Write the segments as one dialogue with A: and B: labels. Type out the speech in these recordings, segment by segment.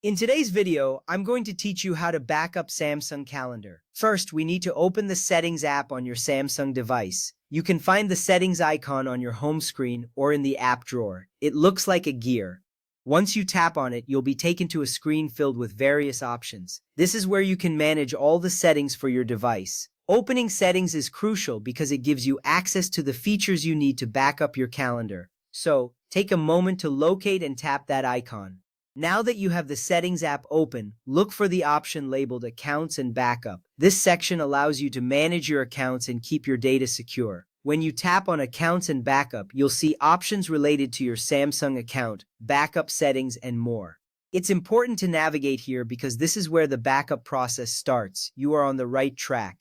A: In today's video, I'm going to teach you how to back up Samsung Calendar. First, we need to open the Settings app on your Samsung device. You can find the Settings icon on your home screen or in the app drawer. It looks like a gear. Once you tap on it, you'll be taken to a screen filled with various options. This is where you can manage all the settings for your device. Opening Settings is crucial because it gives you access to the features you need to back up your calendar. So, take a moment to locate and tap that icon. Now that you have the Settings app open, look for the option labeled Accounts and Backup. This section allows you to manage your accounts and keep your data secure. When you tap on Accounts and Backup, you'll see options related to your Samsung account, backup settings, and more. It's important to navigate here because this is where the backup process starts. You are on the right track.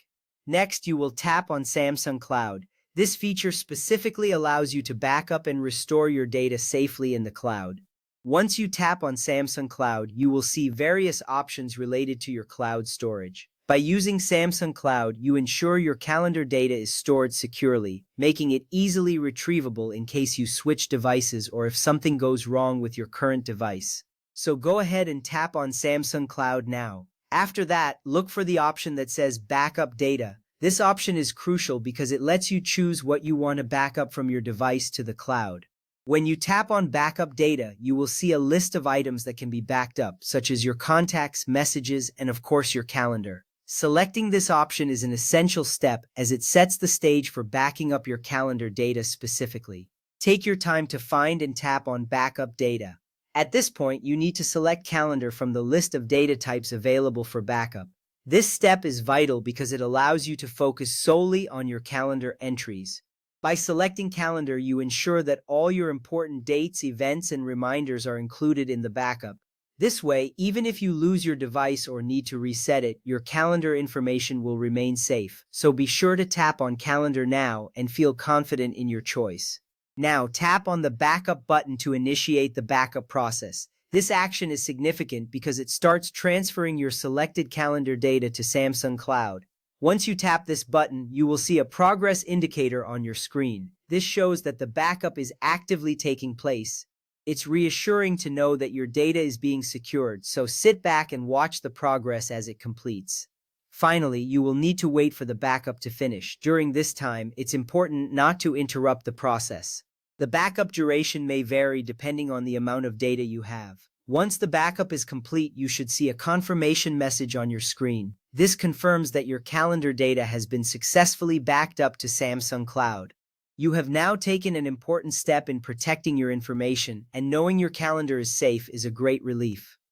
A: Next, you will tap on Samsung Cloud. This feature specifically allows you to back up and restore your data safely in the cloud. Once you tap on Samsung Cloud, you will see various options related to your cloud storage. By using Samsung Cloud, you ensure your calendar data is stored securely, making it easily retrievable in case you switch devices or if something goes wrong with your current device. So go ahead and tap on Samsung Cloud now. After that, look for the option that says Backup Data. This option is crucial because it lets you choose what you want to back up from your device to the cloud. When you tap on Backup Data, you will see a list of items that can be backed up, such as your contacts, messages, and of course your calendar. Selecting this option is an essential step as it sets the stage for backing up your calendar data specifically. Take your time to find and tap on Backup Data. At this point, you need to select Calendar from the list of data types available for backup. This step is vital because it allows you to focus solely on your calendar entries. By selecting Calendar, you ensure that all your important dates, events, and reminders are included in the backup. This way, even if you lose your device or need to reset it, your calendar information will remain safe. So be sure to tap on Calendar now and feel confident in your choice. Now, tap on the Backup button to initiate the backup process. This action is significant because it starts transferring your selected calendar data to Samsung Cloud. Once you tap this button, you will see a progress indicator on your screen. This shows that the backup is actively taking place. It's reassuring to know that your data is being secured, so sit back and watch the progress as it completes. Finally, you will need to wait for the backup to finish. During this time, it's important not to interrupt the process. The backup duration may vary depending on the amount of data you have. Once the backup is complete, you should see a confirmation message on your screen. This confirms that your calendar data has been successfully backed up to Samsung Cloud. You have now taken an important step in protecting your information, and knowing your calendar is safe is a great relief.